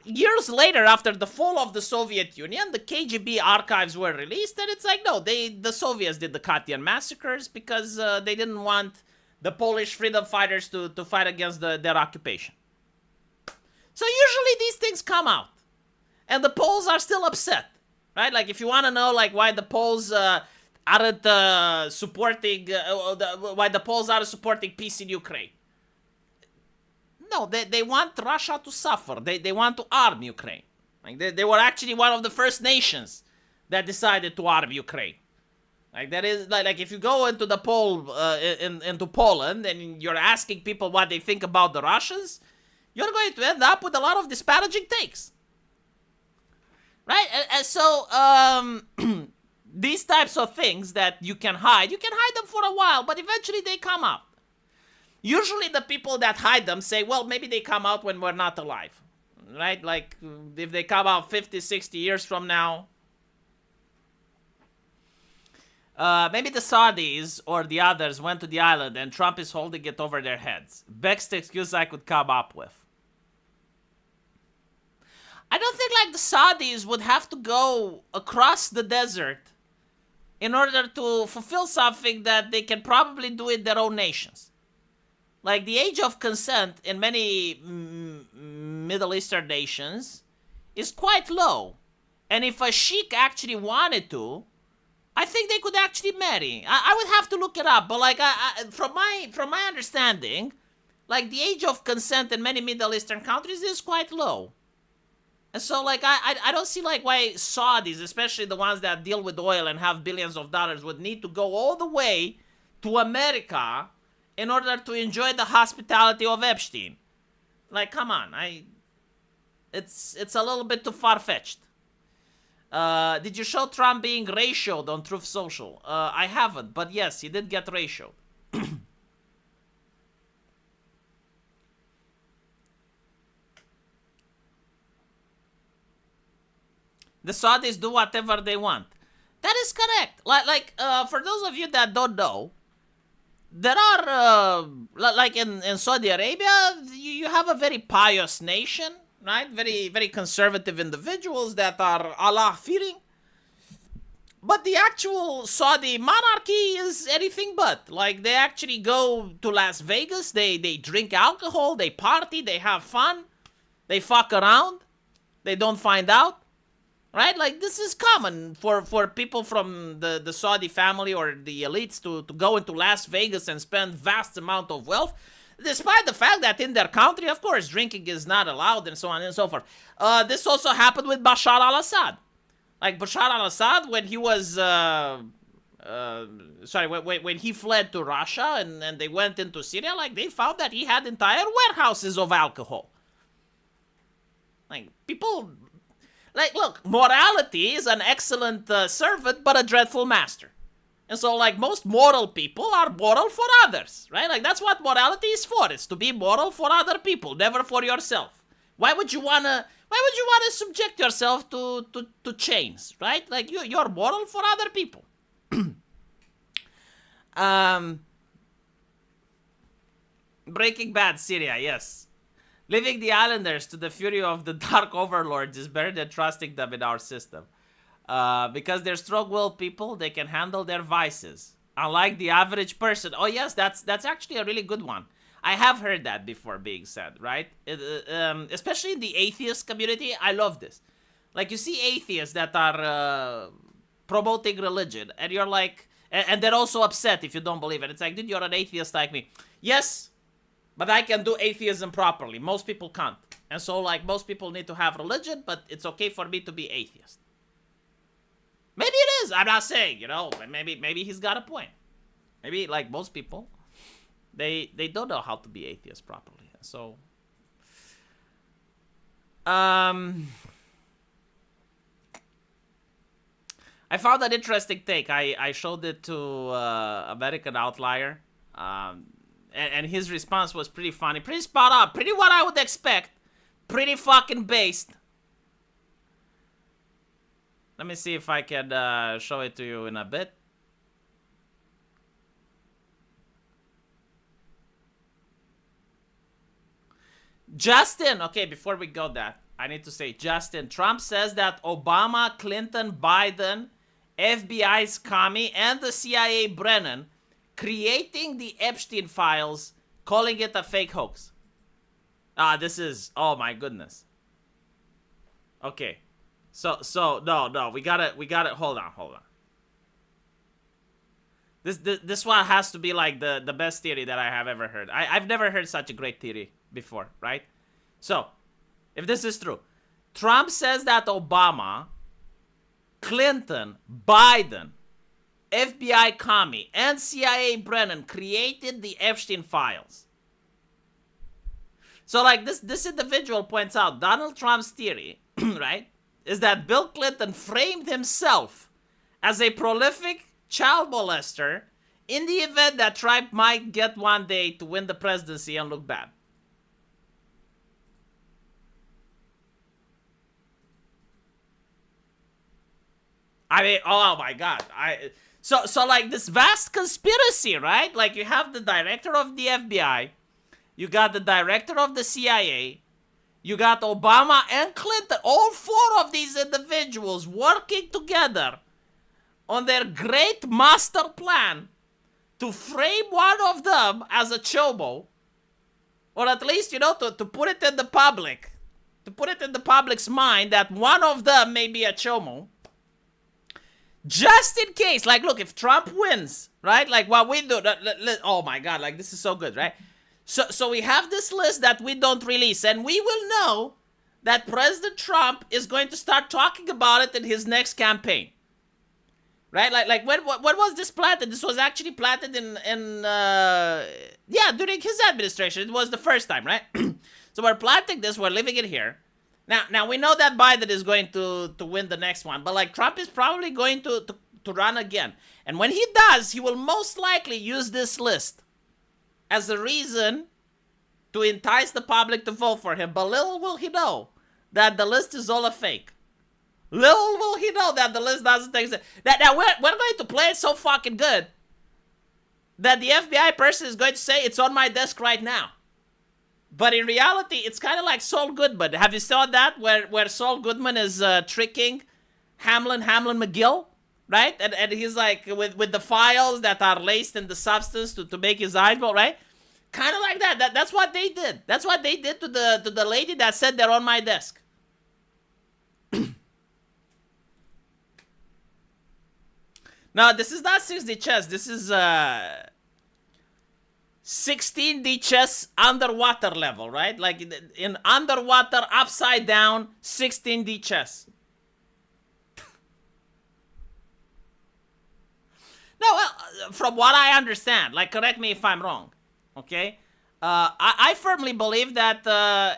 years later, after the fall of the Soviet Union, the KGB archives were released, and it's like, no, the Soviets did the Katyn massacres because they didn't want the Polish freedom fighters to fight against their occupation. So usually these things come out, and the Poles are still upset, right? Like, if you want to know, like, why the Poles aren't supporting, why the Poles aren't supporting peace in Ukraine. No, they want Russia to suffer. They want to arm Ukraine. Like, they were actually one of the first nations that decided to arm Ukraine. Like, that is, like if you go into the into Poland and you're asking people what they think about the Russians, you're going to end up with a lot of disparaging takes. Right? And so, these types of things that you can hide them for a while, but eventually they come out. Usually the people that hide them say, well, maybe they come out when we're not alive, right? Like, if they come out 50, 60 years from now, maybe the Saudis or the others went to the island and Trump is holding it over their heads. Best excuse I could come up with. I don't think, like, the Saudis would have to go across the desert in order to fulfill something that they can probably do in their own nations. Like, the age of consent in many Middle Eastern nations is quite low. And if a sheik actually wanted to, I think they could actually marry. I would have to look it up, but, like, from my understanding, like, the age of consent in many Middle Eastern countries is quite low. And so, like, I don't see, like, why Saudis, especially the ones that deal with oil and have billions of dollars, would need to go all the way to America in order to enjoy the hospitality of Epstein. Like, come on, it's a little bit too far-fetched. Did you show Trump being ratioed on Truth Social? I haven't, but yes, he did get ratioed. The Saudis do whatever they want. That is correct. Like, for those of you that don't know, there are, like in Saudi Arabia, you have a very pious nation, right? Very, very conservative individuals that are Allah-fearing. But the actual Saudi monarchy is anything but. Like, they actually go to Las Vegas, they drink alcohol, they party, they have fun, they fuck around, they don't find out. Right? Like, this is common for people from the Saudi family or the elites to go into Las Vegas and spend vast amount of wealth, despite the fact that in their country, of course, drinking is not allowed and so on and so forth. This also happened with Bashar al-Assad. Like, Bashar al-Assad, when he was when he fled to Russia and they went into Syria, like they found that he had entire warehouses of alcohol. Like people, like look, morality is an excellent servant but a dreadful master. And so, like, most moral people are moral for others, right? Like, that's what morality is for. It's to be moral for other people, never for yourself. Why would you wanna subject yourself to chains, right? Like, you're moral for other people. Breaking Bad, Syria, yes. Leaving the islanders to the fury of the dark overlords is better than trusting them in our system. Because they're strong-willed people, they can handle their vices. Unlike the average person. Oh yes, that's actually a really good one. I have heard that before being said, right? Especially in the atheist community, I love this. Like, you see atheists that are promoting religion, and you're like, and they're also upset if you don't believe it. It's like, dude, you're an atheist like me. Yes, but I can do atheism properly. Most people can't. And so, like, most people need to have religion, but it's okay for me to be atheist. Maybe it is. I'm not saying, maybe he's got a point. Maybe, like most people, they don't know how to be atheist properly. So, I found an interesting take. I showed it to American Outlier, and his response was pretty funny, pretty spot on, pretty what I would expect, pretty fucking based. Let me see if I can show it to you in a bit. Justin, okay, before we go that, I need to say, Justin, Trump says that Obama, Clinton, Biden, FBI's Comey, and the CIA Brennan creating the Epstein files, calling it a fake hoax. This is, oh my goodness. Okay. So no, we gotta hold on. This one has to be like the best theory that I have ever heard. I've never heard such a great theory before, right? So, if this is true, Trump says that Obama, Clinton, Biden, FBI Comey, and CIA Brennan created the Epstein files. So, like, this individual points out Donald Trump's theory, right, is that Bill Clinton framed himself as a prolific child molester in the event that Trump might get one day to win the presidency and look bad. I mean, oh my God. So like this vast conspiracy, right? Like you have the director of the FBI, you got the director of the CIA, you got Obama and Clinton, all four of these individuals working together on their great master plan to frame one of them as a chomo, or at least, to put it in the public, to put it in the public's mind that one of them may be a chomo, just in case. Like, look, if Trump wins, right, like what we do, oh my God, like this is so good, right? So we have this list that we don't release, and we will know that President Trump is going to start talking about it in his next campaign. Right? Like when was this planted? This was actually planted in during his administration. It was the first time, right? So we're planting this, we're leaving it here. Now we know that Biden is going to win the next one, but like Trump is probably going to run again. And when he does, he will most likely use this list as a reason to entice the public to vote for him. But little will he know that the list is all a fake. Little will he know that the list doesn't exist. Now we're going to play it so fucking good that the FBI person is going to say it's on my desk right now. But in reality, it's kind of like Saul Goodman. Have you saw that where Saul Goodman is tricking Hamlin McGill? Right? And he's like, with the files that are laced in the substance to make his eyeball, right? Kind of like that. That's what they did. That's what they did to the lady that said they're on my desk. No, this is not 6D chess. This is 16D chess underwater level, right? Like in underwater, upside down, 16D chess. from what I understand, like, correct me if I'm wrong, okay? I firmly believe that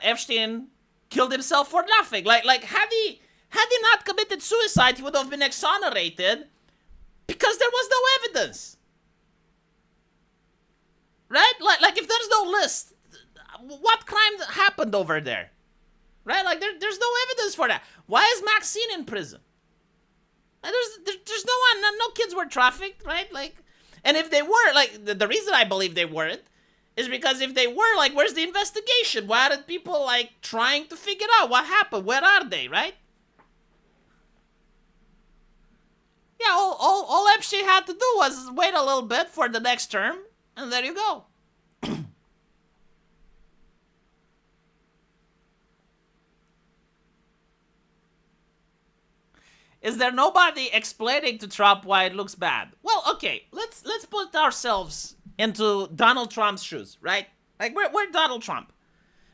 Epstein killed himself for nothing. Like had he not committed suicide, he would have been exonerated because there was no evidence, right? Like if there's no list, what crime happened over there, right? Like there's no evidence for that. Why is Maxine in prison? Like, there's no kids were trafficked, right? Like, and if they were, like, the reason I believe they weren't is because if they were, like, where's the investigation? Why aren't people, like, trying to figure out what happened? Where are they, right? Yeah, all Epstein had to do was wait a little bit for the next term, and there you go. Is there nobody explaining to Trump why it looks bad? Well, okay, let's put ourselves into Donald Trump's shoes, right? Like, we're Donald Trump.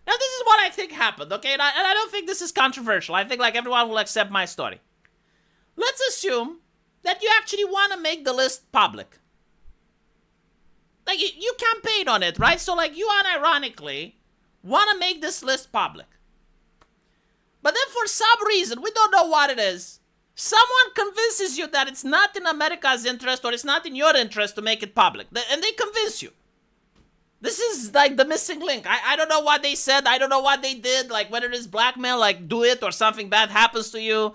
Now, this is what I think happened, okay? And I don't think this is controversial. I think, like, everyone will accept my story. Let's assume that you actually want to make the list public. Like, you campaign on it, right? So, like, you unironically want to make this list public. But then for some reason, we don't know what it is, someone convinces you that it's not in America's interest or it's not in your interest to make it public. And they convince you. This is like the missing link. I don't know what they said. I don't know what they did. Like whether it's blackmail, like do it or something bad happens to you,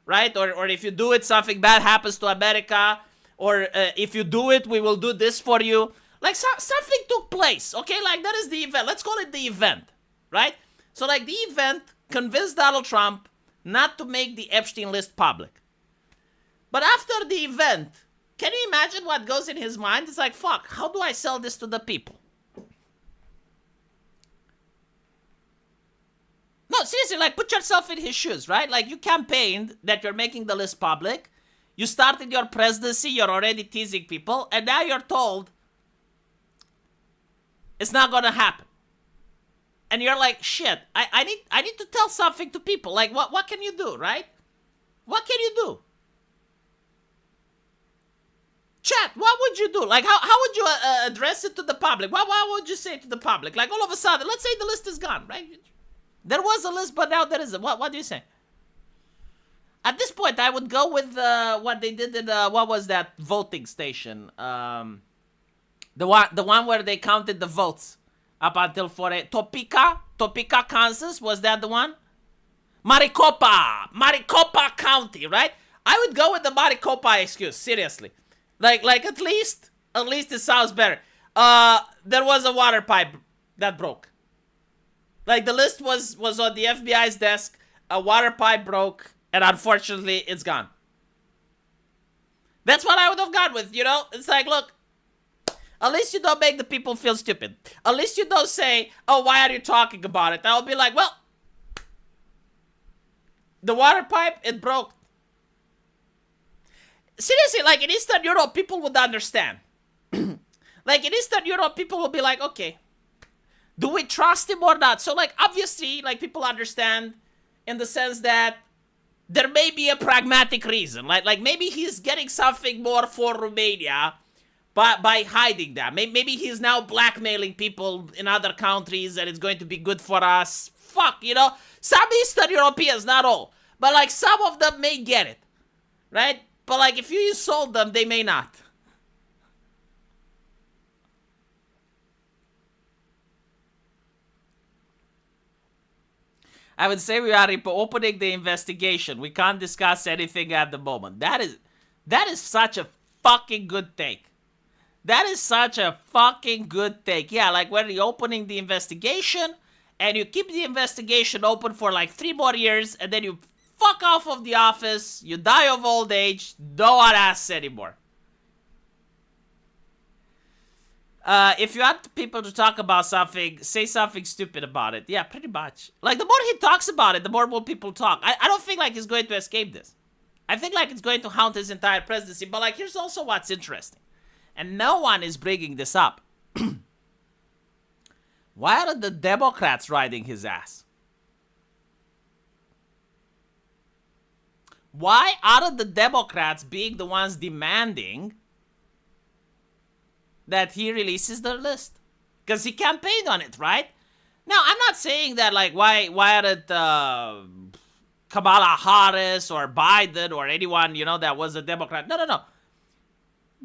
right? Or if you do it, something bad happens to America. Or if you do it, we will do this for you. Like something took place, okay? Like that is the event. Let's call it the event, right? So like the event convinced Donald Trump not to make the Epstein list public. But after the event, can you imagine what goes in his mind? It's like, fuck, how do I sell this to the people? No, seriously, like, put yourself in his shoes, right? Like, you campaigned that you're making the list public. You started your presidency, you're already teasing people, and now you're told it's not gonna happen. And you're like, shit, I need to tell something to people. Like, what can you do, right? What can you do? Chat, what would you do? Like, how would you address it to the public? What would you say to the public? Like, all of a sudden, let's say the list is gone, right? There was a list, but now there isn't. What do you say? At this point, I would go with what they did in, what was that voting station? The one where they counted the votes. Up until Topeka, Kansas, was that the one? Maricopa County, right? I would go with the Maricopa excuse, seriously. Like at least it sounds better. There was a water pipe that broke. Like the list was on the FBI's desk, a water pipe broke, and unfortunately it's gone. That's what I would have gone with, you know? It's like, look, at least you don't make the people feel stupid. At least you don't say, oh, why are you talking about it? I'll be like, well, the water pipe, it broke. Seriously, like in Eastern Europe, people would understand. Like in Eastern Europe, people will be like, okay, do we trust him or not? So like, obviously, like people understand in the sense that there may be a pragmatic reason. Like maybe he's getting something more for Romania by hiding that. Maybe he's now blackmailing people in other countries and it's going to be good for us. Fuck, you know? Some Eastern Europeans, not all. But like some of them may get it. Right? But like if you insult them, they may not. I would say we are opening the investigation. We can't discuss anything at the moment. That is such a fucking good take. That is such a fucking good take. Yeah, like when you're opening the investigation and you keep the investigation open for like 3 more years and then you fuck off of the office, you die of old age, no one asks anymore. If you want people to talk about something, say something stupid about it. Yeah, pretty much. Like, the more he talks about it, the more will people talk. I don't think, like, he's going to escape this. I think, like, it's going to haunt his entire presidency. But, like, here's also what's interesting. And no one is bringing this up. Why are the Democrats riding his ass? Why are the Democrats being the ones demanding that he releases the list. Because he campaigned on it, right? Now, I'm not saying that, like, why aren't Kamala Harris or Biden or anyone, that was a Democrat. No.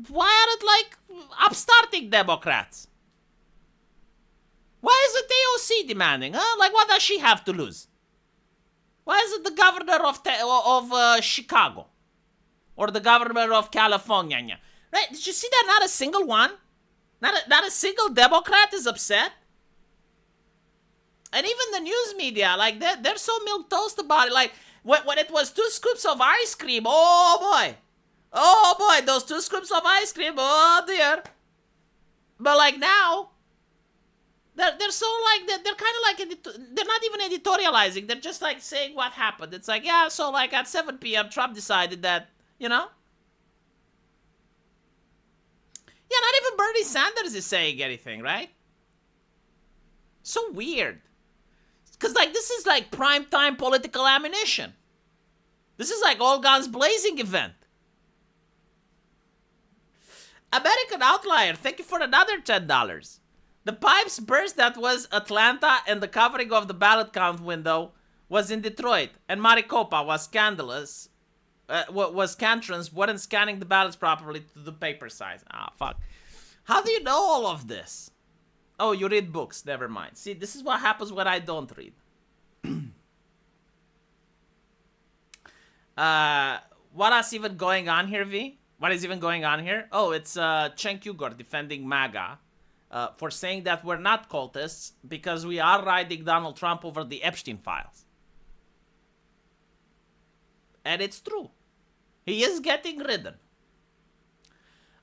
Why aren't, like, upstarting Democrats? Why is it AOC demanding, huh? Like, what does she have to lose? Why is it the governor of Chicago? Or the governor of California? Right? Did you see that? Not a single one? Not a single Democrat is upset? And even the news media, like, they're so milquetoast about it. Like, when it was 2 scoops of ice cream, oh boy, those 2 scoops of ice cream, oh dear. But, like, now, they're so, like, they're kind of like, they're not even editorializing. They're just, like, saying what happened. It's like, yeah, so, like, at 7 p.m., Trump decided that, Yeah, not even Bernie Sanders is saying anything, right? So weird. Because, like, this is, like, primetime political ammunition. This is, like, all guns blazing event. American Outlier, thank you for another $10. The pipes burst that was Atlanta, and the covering of the ballot count window was in Detroit, and Maricopa was scandalous. Scantrons weren't scanning the ballots properly to the paper size. Fuck. How do you know all of this? Oh, you read books. Never mind. See, this is what happens when I don't read. What is even going on here, V? What is even going on here? Oh, it's Cenk Uygur defending MAGA for saying that we're not cultists because we are riding Donald Trump over the Epstein files. And it's true. He is getting ridden.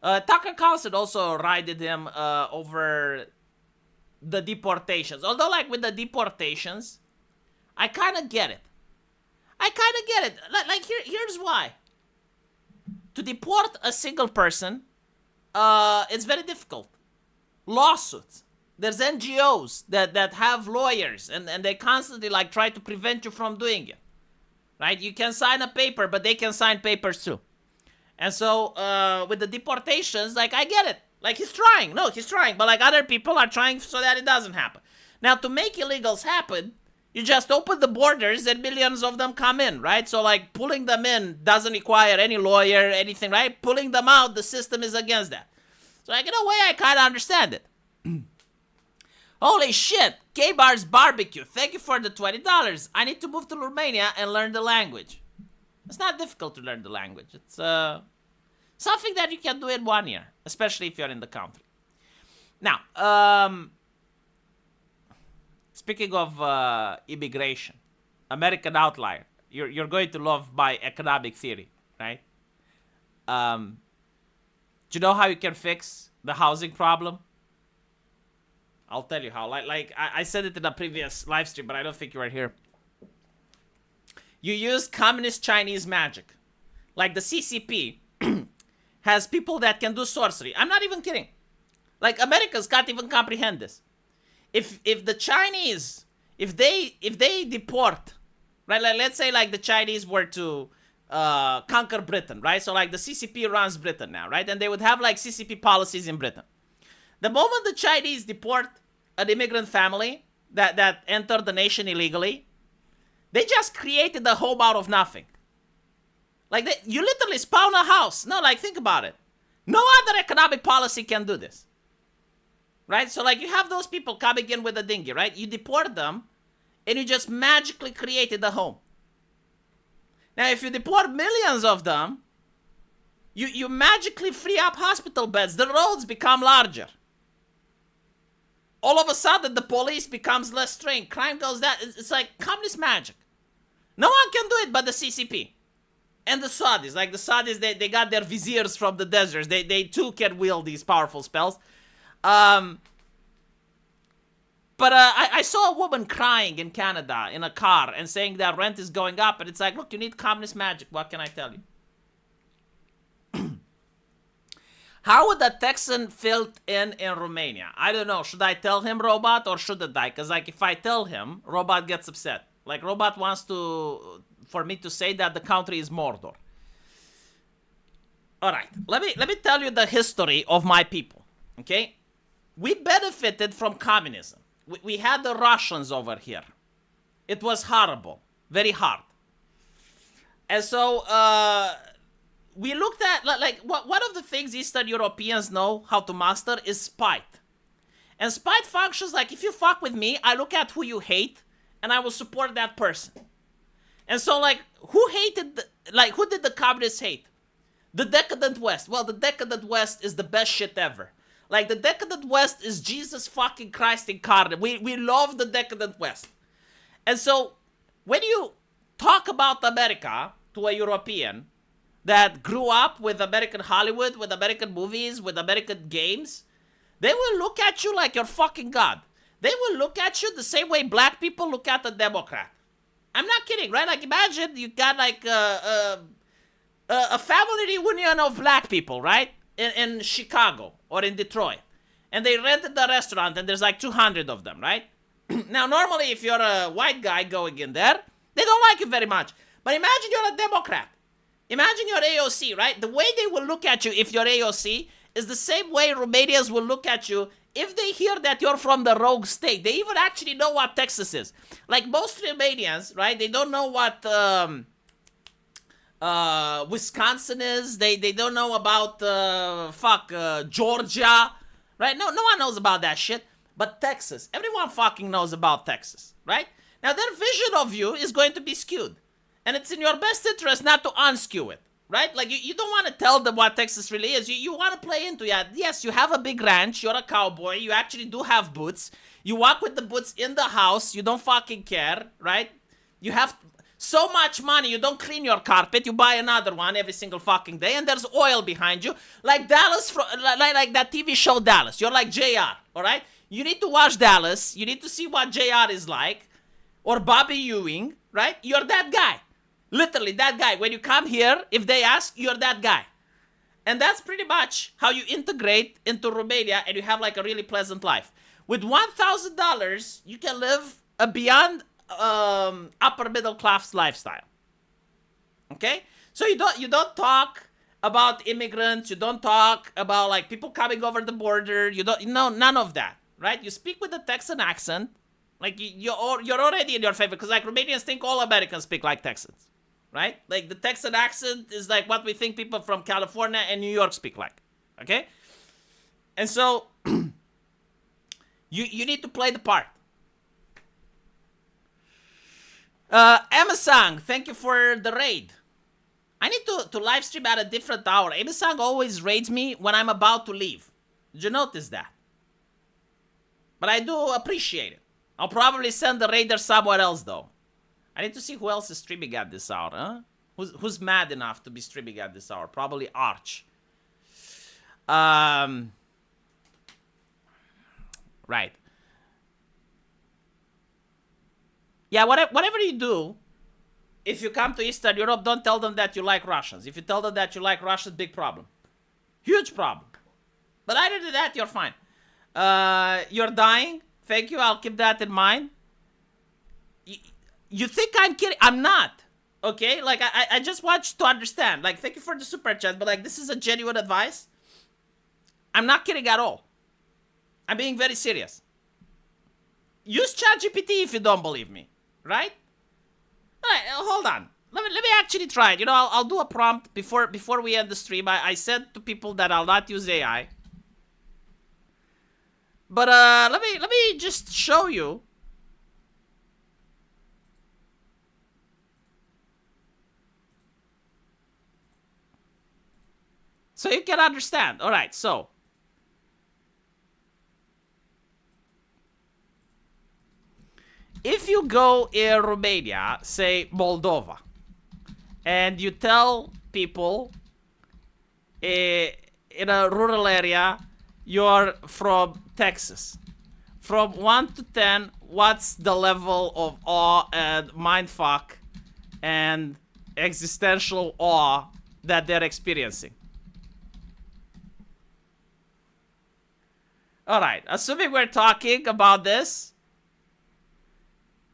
Tucker Carlson also rided him over the deportations. Although, like, with the deportations, I kind of get it. Like, here's why. To deport a single person, it's very difficult. Lawsuits. There's NGOs that have lawyers, and they constantly, like, try to prevent you from doing it. Right? You can sign a paper, but they can sign papers too. And so, with the deportations, like, I get it. Like, he's trying. No, he's trying. But, like, other people are trying so that it doesn't happen. Now, to make illegals happen, you just open the borders and millions of them come in, right? So, like, pulling them in doesn't require any lawyer, anything, right? Pulling them out, the system is against that. So, like, in a way, I kind of understand it. Holy shit, K-Bar's Barbecue, thank you for the $20. I need to move to Romania and learn the language. It's not difficult to learn the language. It's something that you can do in 1 year, especially if you're in the country. Now, speaking of immigration, American Outlier, you're going to love my economic theory, right? Do you know how you can fix the housing problem? I'll tell you how. Like I said it in a previous live stream, but I don't think you were here. You use communist Chinese magic. Like the CCP has people that can do sorcery. I'm not even kidding. Like, Americans can't even comprehend this. If the Chinese, if they deport, right? Like, let's say, like, the Chinese were to conquer Britain, right? So, like, the CCP runs Britain now, right? And they would have, like, CCP policies in Britain. The moment the Chinese deport an immigrant family that entered the nation illegally, they just created a home out of nothing. Like, you literally spawn a house. No, like, think about it. No other economic policy can do this. Right? So, like, you have those people coming in with a dinghy, right? You deport them, and you just magically created a home. Now, if you deport millions of them, you magically free up hospital beds. The roads become larger. All of a sudden, the police becomes less trained. Crime goes down. It's like communist magic. No one can do it but the CCP. And the Saudis. Like, the Saudis, they got their viziers from the deserts. They too can wield these powerful spells. But I saw a woman crying in Canada in a car and saying that rent is going up. And it's like, look, you need communist magic. What can I tell you? How would a Texan fit in Romania? I don't know. Should I tell him, Robot, or shouldn't I? Because, like, if I tell him, Robot gets upset. Like, Robot wants for me to say that the country is Mordor. All right. Let me tell you the history of my people. Okay? We benefited from communism. We had the Russians over here. It was horrible. Very hard. And so we looked at, like, one of the things Eastern Europeans know how to master is spite. And spite functions like, if you fuck with me, I look at who you hate, and I will support that person. And so, like, who did the communists hate? The decadent West. Well, the decadent West is the best shit ever. Like, the decadent West is Jesus fucking Christ incarnate. We love the decadent West. And so, when you talk about America to a European that grew up with American Hollywood, with American movies, with American games, they will look at you like you're fucking God. They will look at you the same way black people look at a Democrat. I'm not kidding, right? Like, imagine you got like a family reunion of black people, right? In Chicago or in Detroit. And they rented the restaurant and there's like 200 of them, right? Now, normally if you're a white guy going in there, they don't like you very much. But imagine you're a Democrat. Imagine you're AOC, right? The way they will look at you if you're AOC is the same way Romanians will look at you if they hear that you're from the rogue state. They even actually know what Texas is. Like most Romanians, right? They don't know what Wisconsin is. They don't know about Georgia, right? No one knows about that shit. But Texas, everyone fucking knows about Texas, right? Now their vision of you is going to be skewed. And it's in your best interest not to unskew it, right? Like, you don't want to tell them what Texas really is. You want to play into it. Yes, you have a big ranch. You're a cowboy. You actually do have boots. You walk with the boots in the house. You don't fucking care, right? You have so much money. You don't clean your carpet. You buy another one every single fucking day. And there's oil behind you. Like Dallas, like that TV show Dallas. You're like JR, all right? You need to watch Dallas. You need to see what JR is like. Or Bobby Ewing, right? You're that guy. Literally, that guy. When you come here, if they ask, you're that guy. And that's pretty much how you integrate into Romania and you have like a really pleasant life. With $1,000, you can live a beyond upper middle class lifestyle. Okay? So you don't talk about immigrants. You don't talk about like people coming over the border. None of that, right? You speak with a Texan accent. Like you're already in your favor because like Romanians think all Americans speak like Texans. Right? Like, the Texan accent is like what we think people from California and New York speak like. Okay? And so, you need to play the part. Emma Sang, thank you for the raid. I need to live stream at a different hour. Emma Sang always raids me when I'm about to leave. Did you notice that? But I do appreciate it. I'll probably send the raider somewhere else, though. I need to see who else is streaming at this hour, huh? Who's mad enough to be streaming at this hour? Probably Arch. Right. Yeah, whatever you do, if you come to Eastern Europe, don't tell them that you like Russians. If you tell them that you like Russians, big problem. Huge problem. But other than that, you're fine. You're dying. Thank you. I'll keep that in mind. You think I'm kidding? I'm not. Okay? Like, I just want you to understand. Like, thank you for the super chat, but, like, this is a genuine advice. I'm not kidding at all. I'm being very serious. Use ChatGPT if you don't believe me. Right? All right, hold on. Let me actually try it. You know, I'll do a prompt before we end the stream. I said to people that I'll not use AI. But, let me just show you. So you can understand. All right, so. If you go in Romania, say Moldova, and you tell people in a rural area, you're from Texas. From 1 to 10, what's the level of awe and mindfuck and existential awe that they're experiencing? Alright, assuming we're talking about this,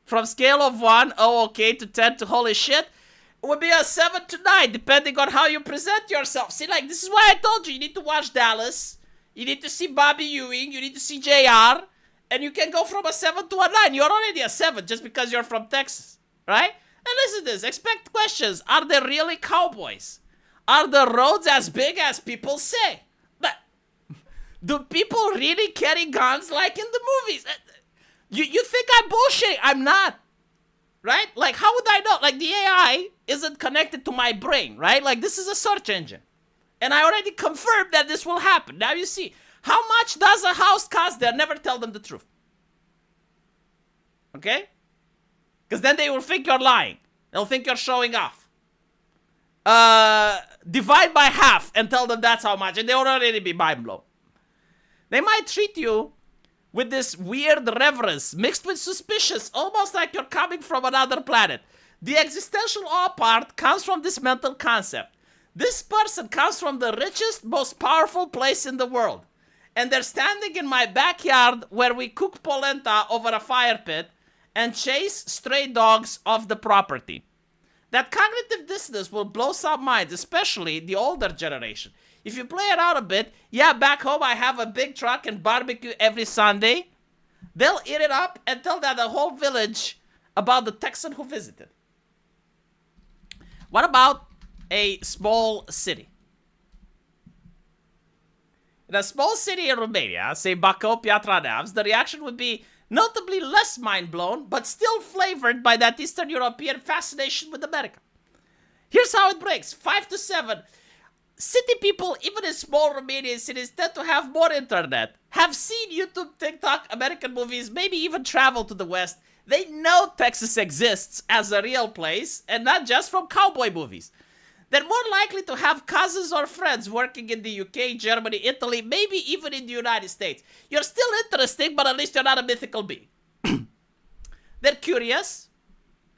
from scale of 1, oh okay, to 10 to holy shit, it would be a 7 to 9, depending on how you present yourself. See, like, this is why I told you, you need to watch Dallas. You need to see Bobby Ewing. You need to see JR. And you can go from a 7 to a 9. You're already a 7 just because you're from Texas, right? And listen to this. Expect questions. Are there really cowboys? Are the roads as big as people say? Do people really carry guns like in the movies? You think I'm bullshitting? I'm not. Right? Like, how would I know? Like, the AI isn't connected to my brain, right? Like, this is a search engine. And I already confirmed that this will happen. Now you see. How much does a house cost there? Never tell them the truth. Okay? Because then they will think you're lying. They'll think you're showing off. Divide by half and tell them that's how much. And they'll already be mind blown. They might treat you with this weird reverence mixed with suspicious, almost like you're coming from another planet. The existential awe part comes from this mental concept. This person comes from the richest, most powerful place in the world. And they're standing in my backyard where we cook polenta over a fire pit and chase stray dogs off the property. That cognitive dissonance will blow some minds, especially the older generation. If you play it out a bit, yeah, back home I have a big truck and barbecue every Sunday. They'll eat it up and tell that the whole village about the Texan who visited. What about a small city? In a small city in Romania, say Bacău, Piatra Neamț, the reaction would be notably less mind-blown, but still flavored by that Eastern European fascination with America. Here's how it breaks. 5 to 7. City people, even in small Romanian cities, tend to have more internet, have seen YouTube, TikTok, American movies, maybe even travel to the West. They know Texas exists as a real place, and not just from cowboy movies. They're more likely to have cousins or friends working in the UK, Germany, Italy, maybe even in the United States. You're still interesting, but at least you're not a mythical being. They're curious.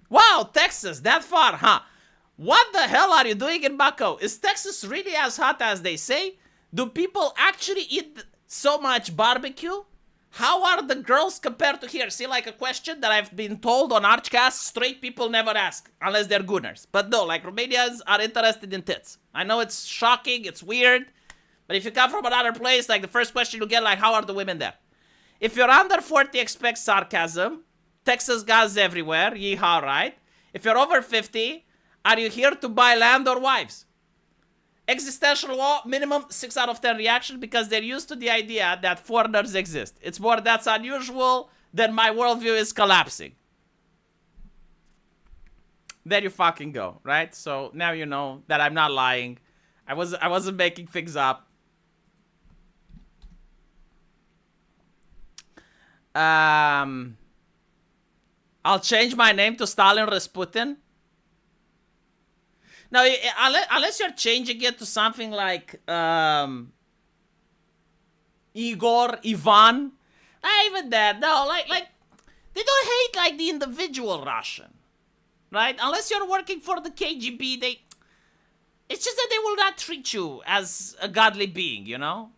Wow, Texas, that far, huh? What the hell are you doing in Bacău? Is Texas really as hot as they say? Do people actually eat so much barbecue? How are the girls compared to here? See, like a question that I've been told on Archcast, straight people never ask, unless they're gooners. But no, like Romanians are interested in tits. I know it's shocking, it's weird, but if you come from another place, like the first question you get, like, how are the women there? If you're under 40, expect sarcasm. Texas guys everywhere, yeehaw, right? If you're over 50, are you here to buy land or wives? Existential law, minimum 6 out of 10 reaction because they're used to the idea that foreigners exist. It's more that's unusual than my worldview is collapsing. There you fucking go, right? So now you know that I'm not lying. I wasn't making things up. I'll change my name to Stalin Rasputin. Now, unless you're changing it to something like Igor, Ivan, not even that. No, like they don't hate like the individual Russian, right? Unless you're working for the KGB, it's just that they will not treat you as a godly being, you know.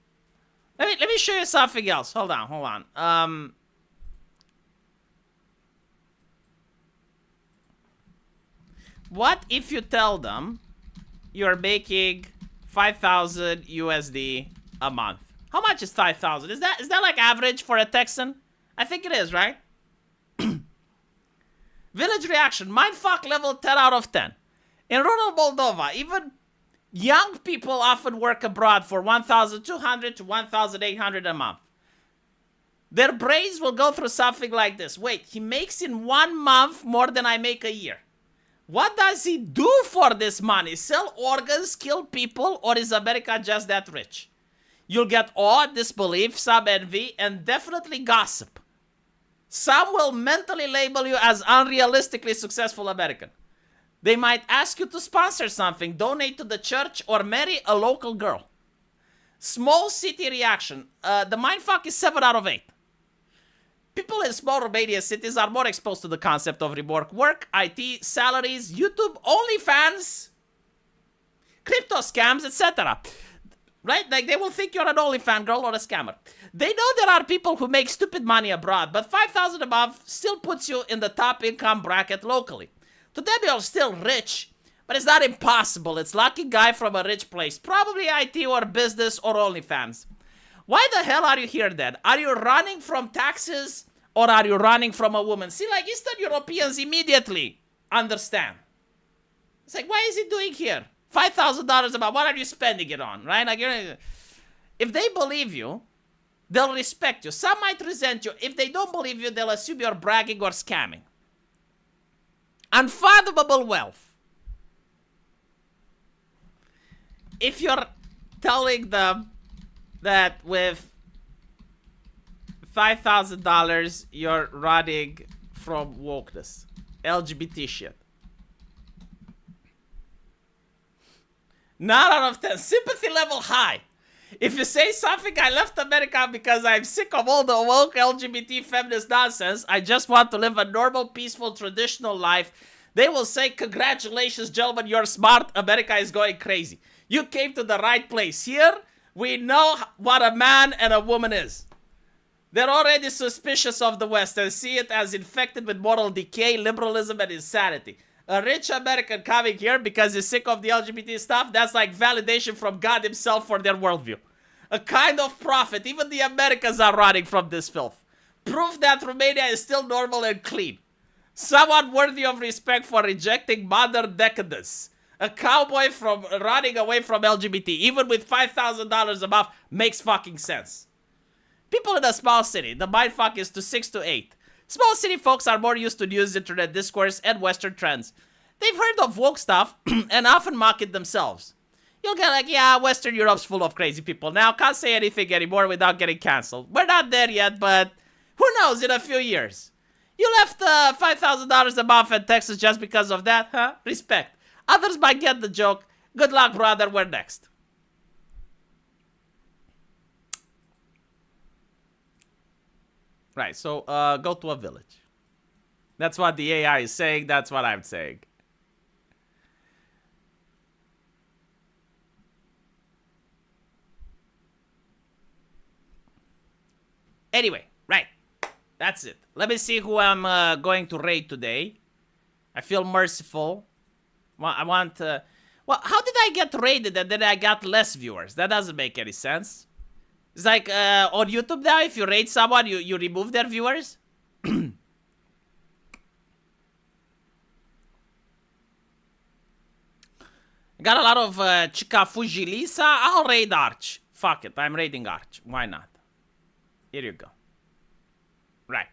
Let me show you something else. Hold on. What if you tell them you're making 5,000 USD a month? How much is 5,000? Is that like average for a Texan? I think it is, right? Village reaction. Mindfuck level 10 out of 10. In rural Moldova, even young people often work abroad for 1,200 to 1,800 a month. Their brains will go through something like this. Wait, he makes in 1 month more than I make a year. What does he do for this money? Sell organs, kill people, or is America just that rich? You'll get awe, disbelief, some envy, and definitely gossip. Some will mentally label you as unrealistically successful American. They might ask you to sponsor something, donate to the church, or marry a local girl. Small city reaction. The mindfuck is 7 out of 8. People in small Romanian cities are more exposed to the concept of remote work, IT, salaries, YouTube, OnlyFans, crypto scams, etc. Right? Like, they will think you're an OnlyFans girl or a scammer. They know there are people who make stupid money abroad, but 5,000 above still puts you in the top income bracket locally. To them, you're still rich, but it's not impossible. It's lucky guy from a rich place, probably IT or business or OnlyFans. Why the hell are you here then? Are you running from taxes or are you running from a woman? See, like Eastern Europeans immediately understand. It's like, why is he doing here? $5,000 a month. What are you spending it on, right? Like, if they believe you, they'll respect you. Some might resent you. If they don't believe you, they'll assume you're bragging or scamming. Unfathomable wealth. If you're telling them that with $5,000 you're running from wokeness, LGBT shit. 9 out of 10. Sympathy level high. If you say something, I left America because I'm sick of all the woke LGBT feminist nonsense. I just want to live a normal, peaceful, traditional life. They will say, congratulations, gentlemen, you're smart. America is going crazy. You came to the right place. Here, we know what a man and a woman is. They're already suspicious of the West and see it as infected with moral decay, liberalism, and insanity. A rich American coming here because he's sick of the LGBT stuff, that's like validation from God himself for their worldview. A kind of prophet. Even the Americans are running from this filth. Proof that Romania is still normal and clean. Someone worthy of respect for rejecting modern decadence. A cowboy from running away from LGBT, even with $5,000 a month, makes fucking sense. People in a small city, the mindfuck is to 6 to 8. Small city folks are more used to news, internet discourse, and Western trends. They've heard of woke stuff and often mock it themselves. You'll get like, yeah, Western Europe's full of crazy people now. Can't say anything anymore without getting canceled. We're not there yet, but who knows in a few years. You left $5,000 a month in Texas just because of that, huh? Respect. Others might get the joke. Good luck, brother. We're next. Right, so go to a village. That's what the AI is saying. That's what I'm saying. Anyway, right. That's it. Let me see who I'm going to raid today. I feel merciful. I want... well, how did I get raided and then I got less viewers? That doesn't make any sense. It's like on YouTube now, if you raid someone, you remove their viewers. Got a lot of Chica Fujilisa. I'll raid Arch. Fuck it, I'm raiding Arch. Why not? Here you go. Right.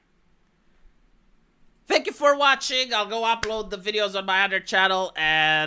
Thank you for watching. I'll go upload the videos on my other channel, and